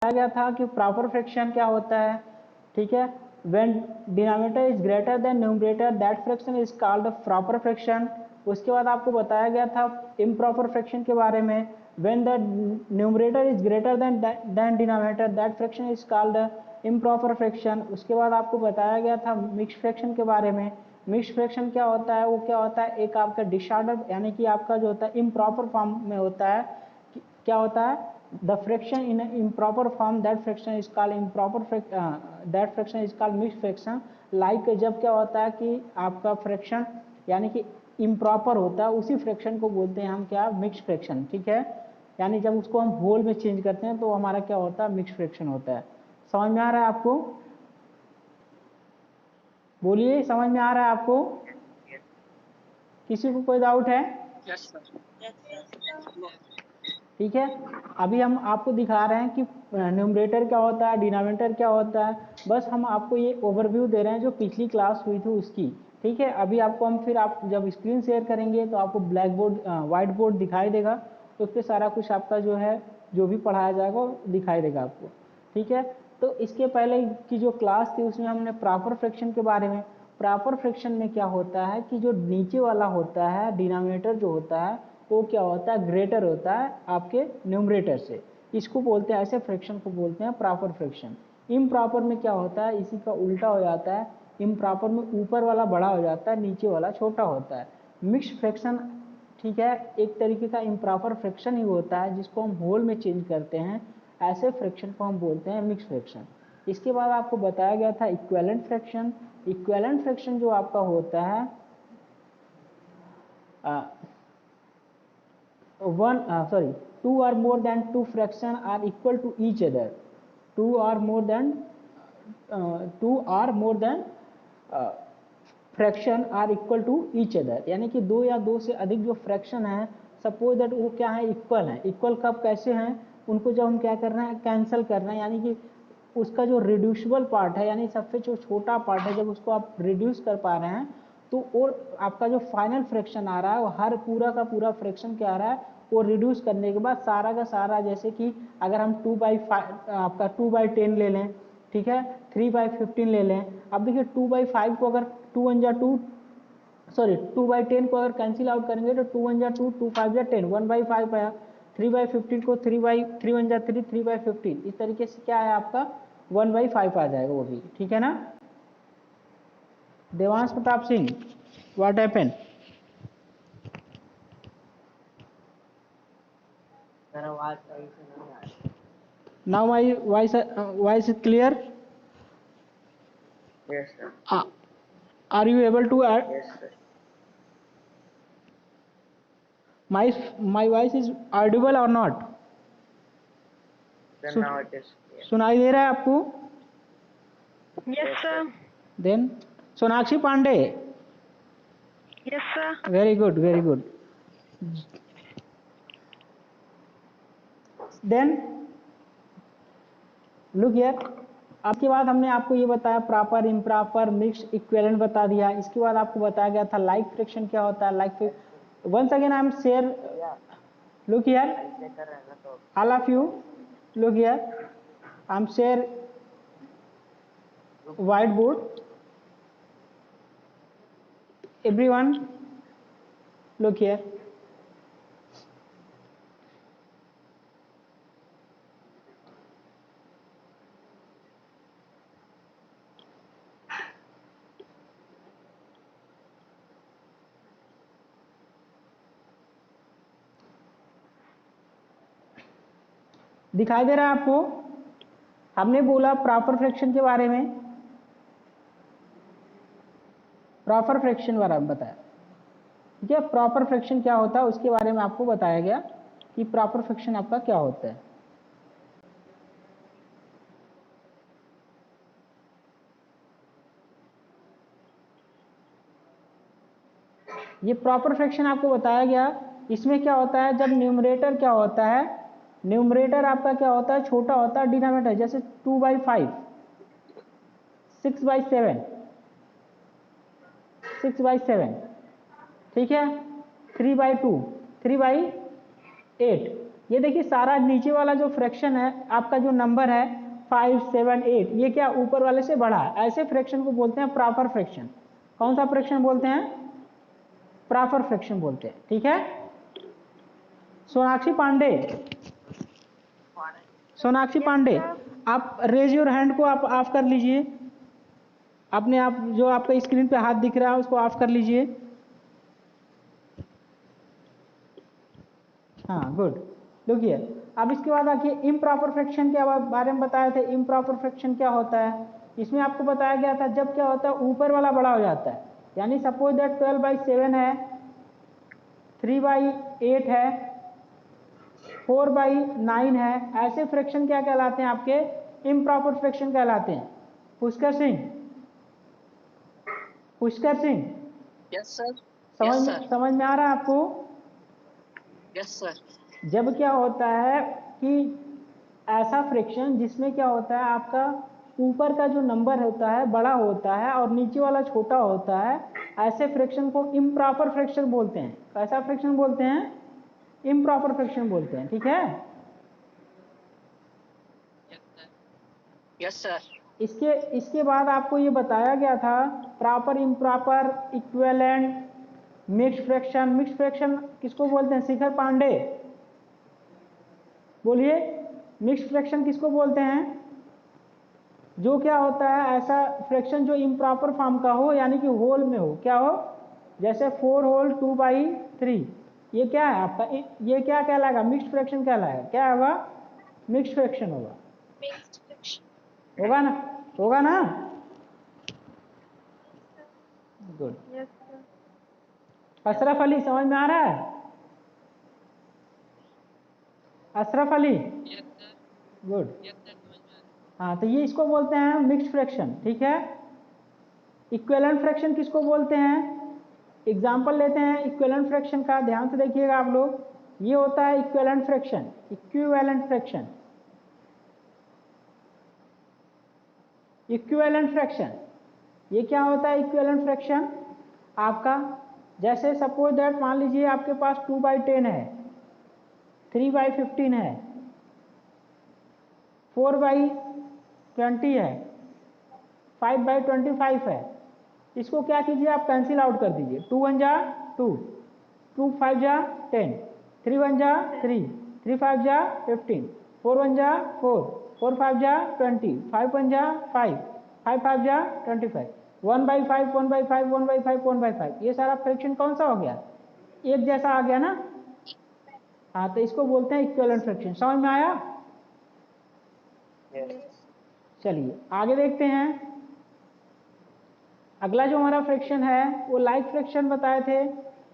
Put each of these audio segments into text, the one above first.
गया था कि प्रॉपर फ्रैक्शन क्या होता है, ठीक है। When denominator is greater than numerator that fraction is called proper fraction. उसके बाद आपको बताया गया था इम्प्रॉपर फ्रैक्शन के बारे में, when the numerator is greater than denominator that fraction is called improper fraction. उसके बाद आपको बताया गया था मिक्स फ्रैक्शन के बारे में। मिक्स फ्रैक्शन क्या होता है, वो क्या होता है, एक आपका डिसऑर्डर यानी कि आपका जो होता है इम्प्रॉपर फॉर्म में होता है। क्या होता है, the fraction in an improper form that fraction is called that fraction is called mixed fraction। like जब क्या होता है कि आपका फ्रैक्शन यानी कि इम्प्रॉपर होता है, उसी फ्रैक्शन को बोलते हैं हम क्या, मिक्स फ्रैक्शन, ठीक है। यानी जब उसको हम होल में चेंज करते हैं तो हमारा क्या होता है, मिक्स फ्रैक्शन होता है। समझ में आ रहा है आपको? बोलिए, समझ में आ रहा है आपको? किसी को कोई डाउट है? Yes sir. ठीक है, अभी हम आपको दिखा रहे हैं कि न्यूमरेटर क्या होता है, डिनोमिनेटर क्या होता है। बस हम आपको ये ओवरव्यू दे रहे हैं जो पिछली क्लास हुई थी उसकी, ठीक है। अभी आपको हम फिर आप जब स्क्रीन शेयर करेंगे तो आपको ब्लैक बोर्ड व्हाइट बोर्ड दिखाई देगा, तो उस पर सारा कुछ आपका जो है जो भी पढ़ाया जाएगा वो दिखाई देगा आपको, ठीक है। तो इसके पहले की जो क्लास थी उसमें हमने प्रॉपर फ्रैक्शन के बारे में, प्रॉपर फ्रैक्शन में क्या होता है कि जो नीचे वाला होता है डिनोमिनेटर जो होता है वो क्या होता है, ग्रेटर होता है आपके न्यूमरेटर से। इसको बोलते हैं, ऐसे फ्रैक्शन को बोलते हैं प्रॉपर फ्रैक्शन। इम्प्रॉपर में क्या होता है, इसी का उल्टा हो जाता है। इम्प्रॉपर में ऊपर वाला बड़ा हो जाता है, नीचे वाला छोटा होता है। मिक्स फ्रैक्शन, ठीक है, एक तरीके का इम्प्रॉपर फ्रैक्शन ही होता है जिसको हम होल में चेंज करते हैं। ऐसे फ्रैक्शन को हम बोलते हैं मिक्स फ्रैक्शन। इसके बाद आपको बताया गया था इक्विवेलेंट फ्रैक्शन। इक्विवेलेंट फ्रैक्शन जो आपका होता है two or more than two fraction are equal to each other। two or more than fraction are equal to each other, यानी कि दो या दो से अधिक जो फ्रैक्शन है, सपोज दैट वो क्या है, इक्वल है। इक्वल कब कैसे हैं, उनको जब हम क्या कर रहे हैं, कैंसिल कर रहे हैं, यानी कि उसका जो रिड्यूसिबल पार्ट है, यानी सबसे जो छोटा पार्ट है, जब उसको आप रिड्यूस कर पा रहे हैं तो और आपका जो फाइनल फ्रैक्शन आ रहा है वो हर पूरा का पूरा फ्रैक्शन क्या आ रहा है, वो रिड्यूस करने के बाद सारा का सारा, जैसे कि अगर हम 2/5 आपका 2/10 ले लें, ठीक है, 3/15 ले लें। अब देखिए 2/5 को अगर 2/10 को अगर कैंसिल आउट करेंगे तो 2 1 जा 2, 2 5 जा 10, 1/5 आया। 3/15 को 3 1 जा 3, 3/15, इस तरीके से क्या है आपका 1/5 आ जाएगा वो भी, ठीक है ना। Devansh Pratap Singh, what happened? Now my voice is clear? Yes sir. Are you able to Yes sir. my voice is audible or not? Then now it is clear. सुनाई दे रहा है आपको? Yes sir. Then Sonakshi Pandey, Yes sir. very good, very good. Then look here, आपके बाद हमने आपको ये बताया प्रॉपर, इम्प्रॉपर, मिक्स, इक्विवेलेंट बता दिया। इसके बाद आपको बताया गया था लाइक फ्रैक्शन क्या होता है। Like once again I am share, look here all of you, look here, I am share white board, everyone look here. दिखाई दे रहा है आपको? हमने बोला प्रॉपर फ्रैक्शन के बारे में, प्रॉपर फ्रैक्शन बारे में बताया, ठीक है। प्रॉपर फ्रैक्शन क्या होता है उसके बारे में आपको बताया गया कि प्रॉपर फ्रैक्शन आपका क्या होता है। ये प्रॉपर फ्रैक्शन आपको बताया गया। इसमें क्या होता है, जब न्यूमरेटर क्या होता है, न्यूमरेटर आपका क्या होता है, छोटा होता है डिनोमिनेटर, जैसे 2/5, 6/7, 6/7, ठीक है, 3/2, 3/8, ये देखिए सारा नीचे वाला जो फ्रैक्शन है आपका जो नंबर है 5, 7, 8 ये क्या ऊपर वाले से बड़ा है, ऐसे फ्रैक्शन को बोलते हैं प्रॉपर फ्रैक्शन। कौन सा फ्रैक्शन बोलते हैं? प्रॉपर फ्रैक्शन बोलते हैं। ठीक है। सोनाक्षी पांडे, सोनाक्षी पांडे, आप रेज योर हैंड को आप ऑफ कर लीजिए। अपने आप जो आपका स्क्रीन पे हाथ दिख रहा है उसको ऑफ कर लीजिए। हाँ गुड। देखिए अब इसके बाद आके इम्प्रॉपर फ्रैक्शन के बारे में बताए थे। इम्प्रॉपर फ्रैक्शन क्या होता है? इसमें आपको बताया गया था जब क्या होता है ऊपर वाला बड़ा हो जाता है। यानी सपोज दैट 12/7 है, 3/8 है, 4/9 है, ऐसे फ्रैक्शन क्या कहलाते हैं आपके? इम्प्रॉपर फ्रैक्शन कहलाते हैं। Pushkar Singh, Pushkar Singh, yes sir. समझ में आ रहा है आपको? Yes sir. जब क्या होता है कि ऐसा फ्रैक्शन जिसमें क्या होता है आपका ऊपर का जो नंबर होता है बड़ा होता है और नीचे वाला छोटा होता है, ऐसे फ्रैक्शन को इम्प्रॉपर फ्रैक्शन बोलते हैं। कैसा फ्रैक्शन बोलते हैं? इम्प्रॉपर फ्रैक्शन बोलते हैं। ठीक है। Yes sir. इसके बाद आपको ये बताया गया था proper, improper, equivalent, mixed fraction. Mixed fraction किसको बोलते हैं? शिखर पांडे बोलिए, मिक्स्ड फ्रैक्शन किसको बोलते हैं? जो क्या होता है ऐसा फ्रैक्शन जो इम्प्रॉपर फॉर्म का हो, यानी कि होल में हो। क्या हो? जैसे 4 होल 2/3, ये क्या है आपका? ये क्या कहलाएगा? मिक्स्ड फ्रैक्शन कहलाएगा। क्या होगा? मिक्स्ड फ्रैक्शन होगा। होगा ना? होगा ना? Good. Yes sir. Ashraf Ali, समझ में आ रहा है? अशरफ अली, गुड। हाँ तो ये इसको बोलते हैं मिक्स्ड फ्रैक्शन। ठीक है। इक्विवेलेंट फ्रैक्शन किसको बोलते हैं? एग्जाम्पल लेते हैं इक्विवेलेंट फ्रैक्शन का, ध्यान से देखिएगा आप लोग। ये होता है equivalent fraction. Equivalent fraction, equivalent fraction ये क्या होता है? इक्विवेलेंट फ्रैक्शन आपका जैसे सपोज दैट मान लीजिए आपके पास 2/10 है, 3/15 है, 4/20 है, 5/25 है। इसको क्या कीजिए आप? कैंसिल आउट कर दीजिए। 2 1 जा 2, 2 5 जा 10, 3 1 जा 3, 3 5 जा 15, 4 1 जा 4, 4 5 जा 20, 5 1 जा 5, 5 5 जा 25, 1/5 1/5 1/5 1/5। ये सारा फ्रैक्शन कौन सा हो गया? एक जैसा आ गया ना? हाँ तो इसको बोलते हैं इक्विवेलेंट फ्रैक्शन। समझ में आया? चलिए आगे देखते हैं। अगला जो हमारा फ्रैक्शन है वो लाइक फ्रैक्शन बताए थे।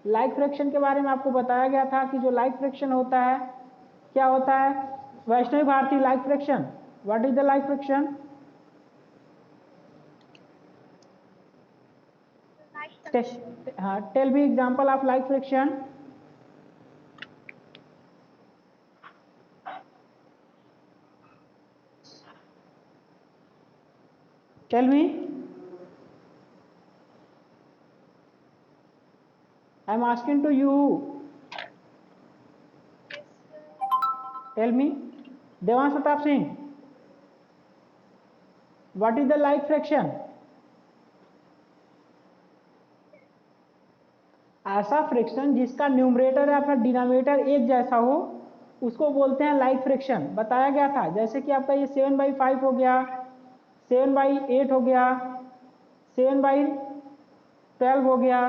लाइक फ्रैक्शन के बारे में आपको बताया गया था कि जो लाइक फ्रैक्शन होता है क्या होता है? Vaishnavi Bharti, like fraction, what is the like fraction? हाँ, tell me example of like fraction. Tell me, I am asking to you, tell me. Devansh Pratap Singh, what is the like fraction? ऐसा फ्रैक्शन जिसका न्यूमरेटर या फिर डिनोमिनेटर एक जैसा हो उसको बोलते हैं लाइक फ्रैक्शन। बताया गया था जैसे कि आपका ये 7/5 हो गया, 7/8 हो गया, 7/12 हो गया,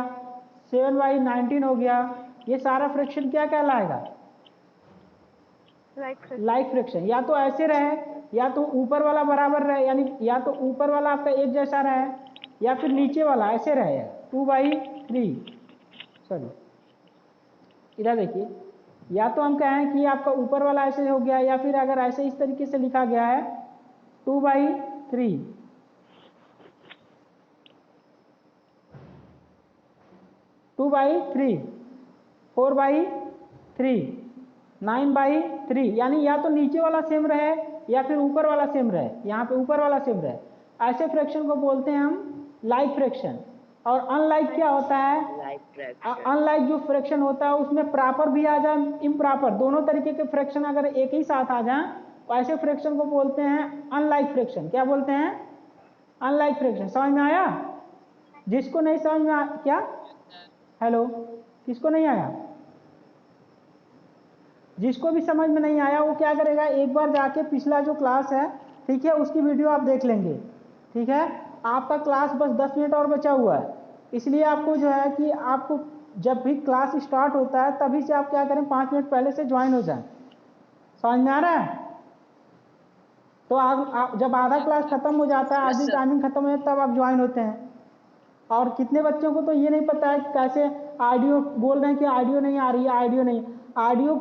7/19 हो गया। ये सारा फ्रैक्शन क्या कहलाएगा? Like fraction. या तो ऐसे रहे, या तो ऊपर वाला बराबर रहे, यानी या तो ऊपर वाला आपका एक जैसा रहे, या फिर नीचे वाला ऐसे रहे 2/3। सॉरी, इधर देखिए, या तो हम कहें कि आपका ऊपर वाला ऐसे हो गया, या फिर अगर ऐसे इस तरीके से लिखा गया है 2/3, 2/3, 4/3, 9/3, यानी या तो नीचे वाला सेम रहे या फिर ऊपर वाला सेम रहे। यहाँ पे ऊपर वाला सेम रहे, ऐसे फ्रैक्शन को बोलते हैं हम लाइक फ्रैक्शन। और अनलाइक क्या होता है? Like fraction. अनलाइक जो फ्रैक्शन होता है उसमें प्रॉपर भी आ जाए, इम्प्रॉपर, दोनों तरीके के फ्रैक्शन अगर एक ही साथ आ जाए तो ऐसे फ्रैक्शन को बोलते हैं अनलाइक फ्रैक्शन। क्या बोलते हैं? Unlike fraction. समझ में आया? जिसको नहीं समझ में क्या? हेलो, किसको नहीं आया? जिसको भी समझ में नहीं आया वो क्या करेगा, एक बार जाके पिछला जो क्लास है, ठीक है, उसकी वीडियो आप देख लेंगे। ठीक है, आपका क्लास बस 10 मिनट और बचा हुआ है, इसलिए आपको जो है कि आपको जब भी क्लास स्टार्ट होता है तभी से आप क्या करें, 5 मिनट पहले से ज्वाइन हो जाए। समझ में आ रहा है? तो आप जब आधा क्लास खत्म हो जाता है, आधी टाइमिंग खत्म हो जाता है, तब आप ज्वाइन होते हैं। और कितने बच्चों को तो ये नहीं पता है कि कैसे ऑडियो बोल रहे हैं कि ऑडियो नहीं आ रही है, ऑडियो नहीं। ऑडियो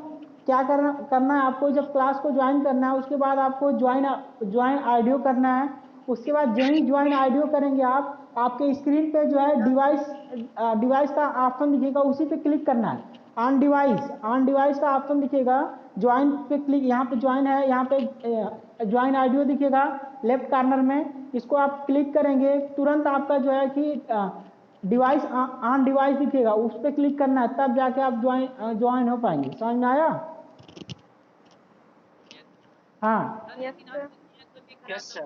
क्या करना है आपको, जब क्लास को ज्वाइन करना है उसके बाद आपको ज्वाइन ऑडियो करना है। उसके बाद जब ही ज्वाइन ऑडियो करेंगे आप, आपके स्क्रीन पे जो है डिवाइस का ऑप्शन दिखेगा, उसी पे क्लिक करना है। ऑन डिवाइस का ऑप्शन दिखेगा, ज्वाइन पे क्लिक, यहाँ पे ज्वाइन है, यहाँ पे ज्वाइन ऑडियो दिखेगा लेफ्ट कॉर्नर में, इसको आप क्लिक करेंगे तुरंत आपका जो है कि डिवाइस ऑन डिवाइस दिखेगा, उस पर क्लिक करना है, तब जाके आप ज्वाइन हो पाएंगे। समझ में आया? हाँ, यस सर।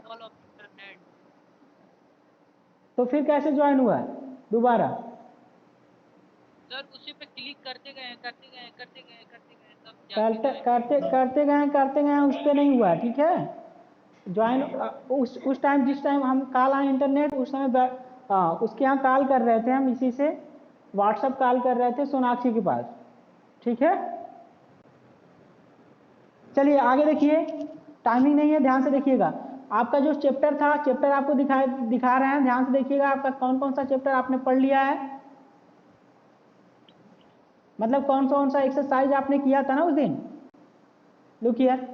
तो फिर कैसे ज्वाइन हुआ है दोबारा? सर उसी पे क्लिक करते गए तब करते गए उस पर नहीं हुआ। ठीक है, ज्वाइन उस टाइम, जिस टाइम हम कॉल आए इंटरनेट, उस समय उसके यहाँ कॉल कर रहे थे हम, इसी से व्हाट्सअप कॉल कर रहे थे सोनाक्षी के पास। ठीक है, चलिए आगे देखिए, टाइमिंग नहीं है, ध्यान से देखिएगा। आपका जो चैप्टर था, चैप्टर आपको दिखा रहे हैं, ध्यान से देखिएगा। आपका कौन कौन सा चैप्टर आपने पढ़ लिया है, मतलब कौन सा एक्सरसाइज आपने किया था ना उस दिन? Look here,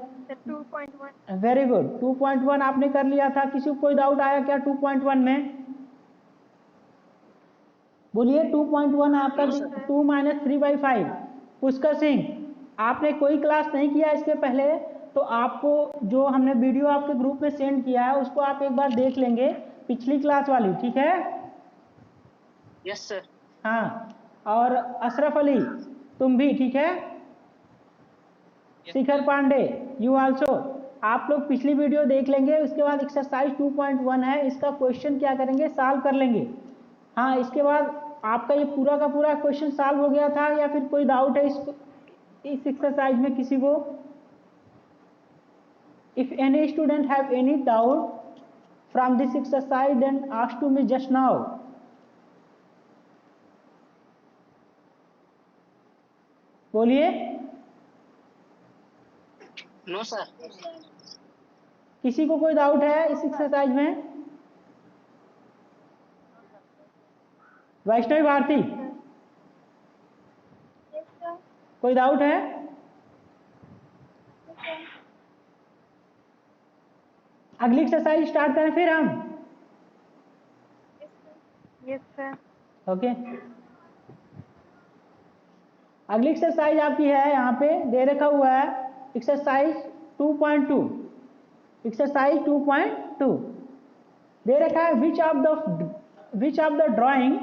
2.1। वेरी गुड, 2.1 आपने कर लिया था। किसी को कोई डाउट आया क्या 2.1 में? बोलिए। 2.1 आपका 2 - 3/5। पुष्कर सिंह, आपने कोई क्लास नहीं किया इसके पहले, तो आपको जो हमने वीडियो आपके ग्रुप में सेंड किया है उसको आप एक बार देख लेंगे, पिछली क्लास वाली। ठीक है? Yes sir. हाँ, और अशरफ अली तुम भी, ठीक है? शिखर पांडे यू आल्सो, आप लोग पिछली वीडियो देख लेंगे, उसके बाद एक्सरसाइज 2.1 है, इसका क्वेश्चन क्या करेंगे, सॉल्व कर लेंगे। हाँ, इसके बाद आपका ये पूरा का पूरा क्वेश्चन सॉल्व हो गया था या फिर कोई डाउट है इस एक्सरसाइज में किसी को? If any student have any doubt from this exercise then ask to me just now. बोलिए। No sir. किसी को कोई डाउट है इस एक्सरसाइज में? वैष्णवी भारती, कोई डाउट है? अगली एक्सरसाइज स्टार्ट करें फिर हम? Yes sir. ओके, अगली एक्सरसाइज आपकी है, यहाँ पे दे रखा हुआ है एक्सरसाइज 2.2। एक्सरसाइज 2.2 दे रखा है, which of the drawing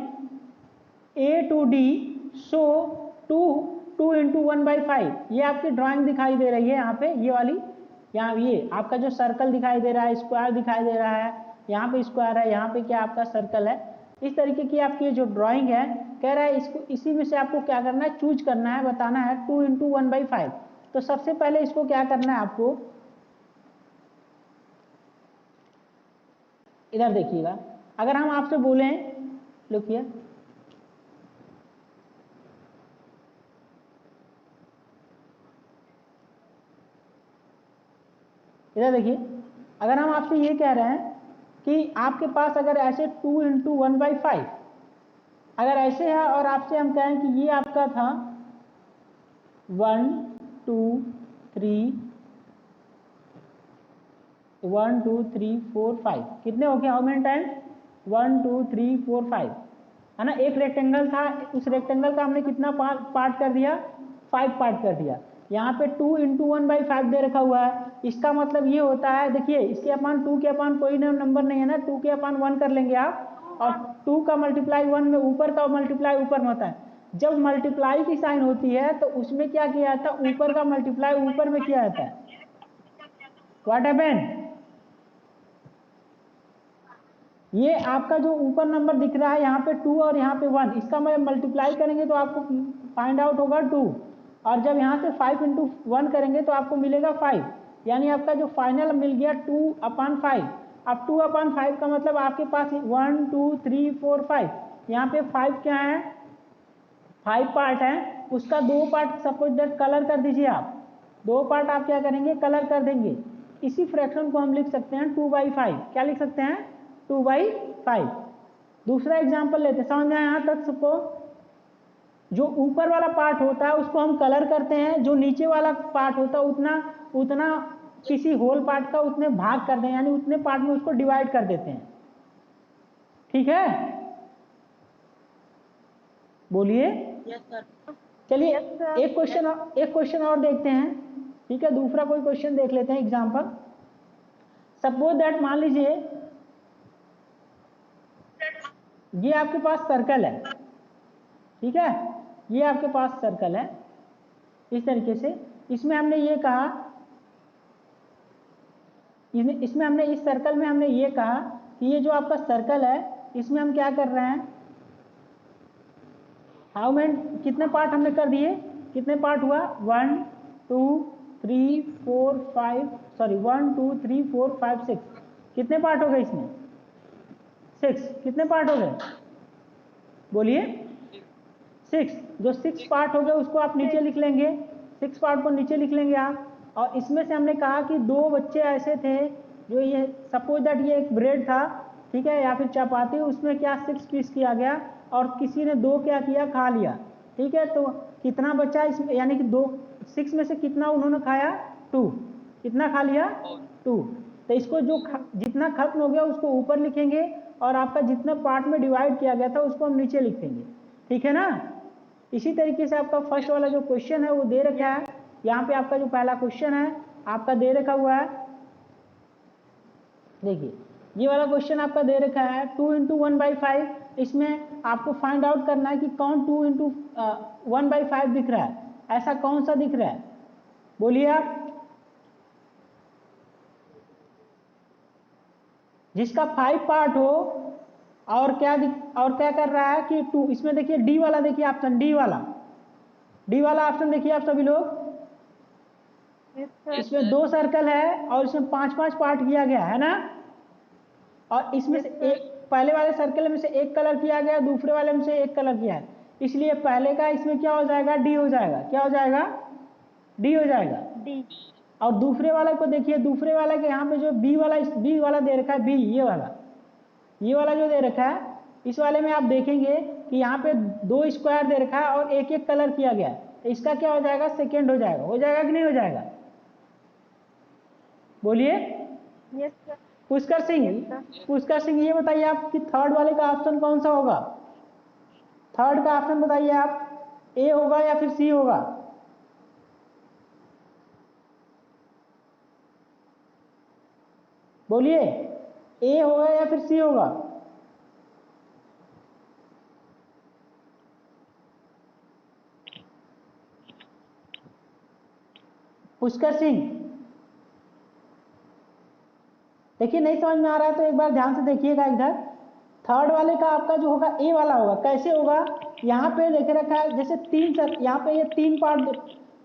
A to D show 2 × 1/5। ये आपकी ड्राइंग दिखाई दे रही है यहाँ पे, ये वाली, यहाँ ये आपका जो सर्कल दिखाई दे रहा है, स्क्वायर दिखाई दे रहा है, यहाँ पे स्क्वायर है, यहाँ पे क्या आपका सर्कल है। इस तरीके की आपकी जो ड्राइंग है, कह रहा है इसको, इसी में से आपको क्या करना है, चूज करना है, बताना है 2 × 1/5। तो सबसे पहले इसको क्या करना है आपको, इधर देखिएगा। अगर हम आपसे बोलें, लुकिए, इधर देखिए, अगर हम आपसे ये कह रहे हैं कि आपके पास अगर ऐसे 2 × 1/5 अगर ऐसे है, और आपसे हम कहें कि ये आपका था 1 2 3 1 2 3 4 5, कितने हो गए, हाउ मेनी टाइम, 1 2 3 4 5, है ना। एक रेक्टेंगल था, उस रेक्टेंगल का हमने कितना पार्ट कर दिया, 5 पार्ट कर दिया। यहाँ पे 2 × 1/5 दे रखा हुआ है, इसका मतलब ये होता है, देखिए इसके अपान 2 के अपान कोई नंबर नहीं है ना, 2 के अपान 1 कर लेंगे आप, और 2 का मल्टीप्लाई 1 में ऊपर का मल्टीप्लाई ऊपर में होता है। जब मल्टीप्लाई की साइन होती है तो उसमें क्या किया जाता है, ऊपर का मल्टीप्लाई ऊपर में किया जाता है। व्हाट हैपेंड, ये आपका जो ऊपर नंबर दिख रहा है यहाँ पे 2 और यहाँ पे 1, इसका मैं मल्टीप्लाई करेंगे तो आपको फाइंड आउट होगा 2, और जब यहाँ से 5 इंटू 1 करेंगे तो आपको मिलेगा 5, यानी आपका जो फाइनल मिल गया 2/5। अब 2/5 का मतलब आपके पास 1 2 3 4 5, यहाँ पे 5 क्या है, 5 पार्ट है, उसका 2 पार्ट सपोज दैट कलर कर दीजिए आप, 2 पार्ट आप क्या करेंगे, कलर कर देंगे। इसी फ्रैक्शन को हम लिख सकते हैं 2/5, क्या लिख सकते हैं, 2/5। दूसरा एग्जाम्पल लेते हैं, समझ में आया यहाँ तक सबको। जो ऊपर वाला पार्ट होता है उसको हम कलर करते हैं, जो नीचे वाला पार्ट होता है उतना उतना किसी होल पार्ट का उतने भाग कर दें, यानी उतने पार्ट में उसको डिवाइड कर देते हैं। ठीक है, बोलिए। Yes sir. चलिए एक क्वेश्चन और देखते हैं। ठीक है, दूसरा कोई क्वेश्चन देख लेते हैं एग्जाम्पल। सपोज दैट, मान लीजिए ये आपके पास सर्कल है, ठीक है, ये आपके पास सर्कल है इस तरीके से। इसमें हमने ये कहा, इसमें हमने इस सर्कल में हमने ये कहा कि ये जो आपका सर्कल है इसमें हम क्या कर रहे हैं, हाउ मैनी, कितने पार्ट हमने कर दिए, कितने पार्ट हुआ, 1 2 3 4 5, सॉरी 1 2 3 4 5 6, कितने पार्ट हो गए इसमें, 6, कितने पार्ट हो गए, बोलिए 6। जो 6 पार्ट हो गए उसको आप नीचे लिख लेंगे, 6 पार्ट को नीचे लिख लेंगे आप। और इसमें से हमने कहा कि 2 बच्चे ऐसे थे जो, ये सपोज दैट ये एक ब्रेड था, ठीक है, या फिर चपाती, उसमें क्या 6 पीस किया गया और किसी ने 2 क्या किया, खा लिया। ठीक है, तो कितना बचा इसमें, यानी कि 6 में से कितना उन्होंने खाया, 2, कितना खा लिया, 2। तो इसको जो जितना खत्म हो गया उसको ऊपर लिखेंगे और आपका जितना पार्ट में डिवाइड किया गया था उसको हम नीचे लिख देंगे। ठीक है ना। इसी तरीके से आपका फर्स्ट वाला जो क्वेश्चन है वो दे रखा है, यहाँ पे आपका जो पहला क्वेश्चन है आपका दे रखा हुआ है। देखिए ये वाला क्वेश्चन आपका दे रखा है 2 इंटू 1/5, इसमें आपको फाइंड आउट करना है कि कौन 2 इंटू 1/5 दिख रहा है, ऐसा कौन सा दिख रहा है, बोलिए आप, जिसका 5 पार्ट हो और क्या कर रहा है कि 2, इसमें देखिए डी वाला, देखिए ऑप्शन डी वाला ऑप्शन देखिए आप सभी लोग, इसमें 2 सर्कल है और इसमें 5-5 पार्ट किया गया है ना, और इसमें से एक, पहले वाले सर्कल में से एक कलर किया गया, दूसरे वाले में से एक कलर किया है, इसलिए पहले का इसमें क्या हो जाएगा, डी हो जाएगा, क्या हो जाएगा, डी हो जाएगा, डी। और दूसरे वाले को देखिए, दूसरे वाले के यहाँ पे जो बी वाला दे रखा है, बी, ये वाला जो दे रखा है, इस वाले में आप देखेंगे कि यहाँ पे 2 स्क्वायर दे रखा है और एक एक कलर किया गया है, तो इसका क्या हो जाएगा, सेकेंड हो जाएगा कि नहीं हो जाएगा, बोलिए। Yes sir. पुष्कर सिंह ये बताइए आप कि थर्ड वाले का ऑप्शन कौन सा होगा, थर्ड का ऑप्शन बताइए आप, ए होगा या फिर सी होगा, बोलिए, ए होगा या फिर सी होगा, पुष्कर सिंह। देखिए नहीं समझ में आ रहा है तो एक बार ध्यान से देखिएगा इधर, थर्ड वाले का आपका जो होगा ए वाला होगा, कैसे होगा, यहाँ पे देख रखा है जैसे 3 यहाँ पे ये 3 पार्ट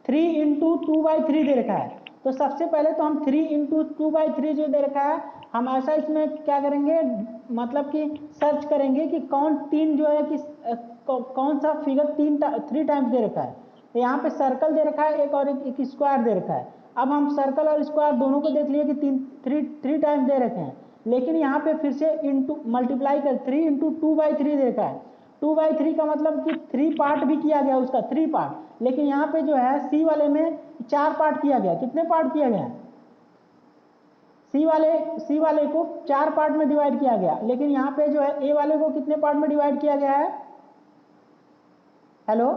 3 इंटू 2/3 दे रखा है, तो सबसे पहले तो हम 3 इंटू 2/3 जो दे रखा है हम ऐसा इसमें क्या करेंगे, मतलब कि सर्च करेंगे कि कौन 3 जो है कि कौन सा फिगर 3 टाइम्स दे रखा है, तो यहाँ पे सर्कल दे रखा है एक और एक स्क्वायर दे रखा है। अब हम सर्कल और स्क्वायर दोनों को देख लिए कि 3 टाइम्स दे रखे हैं, लेकिन यहाँ पे फिर से इंटू मल्टीप्लाई कर 3 इंटू 2/3 दे रखा है, 2/3 का मतलब कि 3 पार्ट भी किया गया उसका, 3 पार्ट, लेकिन यहाँ पे जो है सी वाले में 4 पार्ट किया गया, कितने पार्ट किया गया, सी वाले को 4 पार्ट में डिवाइड किया गया, लेकिन यहाँ पे जो है ए वाले को कितने पार्ट में डिवाइड किया गया है, हेलो,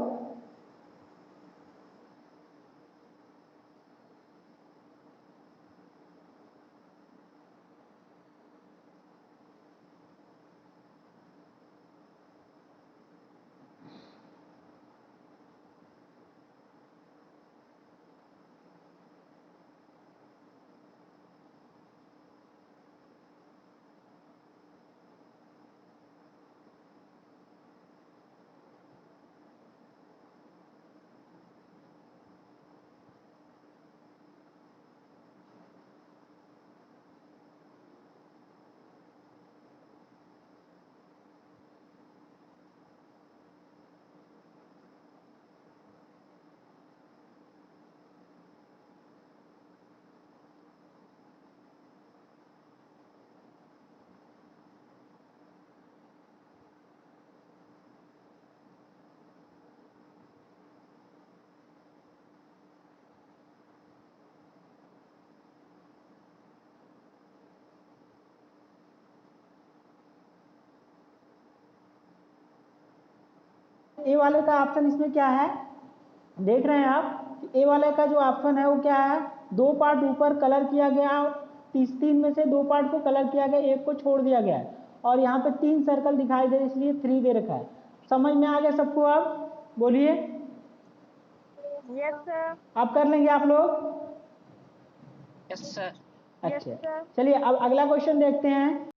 ए वाले का ऑप्शन इसमें क्या है, देख रहे हैं आप, ए वाले का जो ऑप्शन है वो क्या है, 2 पार्ट ऊपर कलर किया गया, 3 में से 2 पार्ट को कलर किया गया, एक को छोड़ दिया गया है, और यहाँ पे 3 सर्कल दिखाई दे इसलिए 3 दे रखा है। समझ में आ गया सबको? अब बोलिए। Yes sir. आप कर लेंगे आप लोग? Yes sir. अच्छा चलिए अब अगला क्वेश्चन देखते हैं।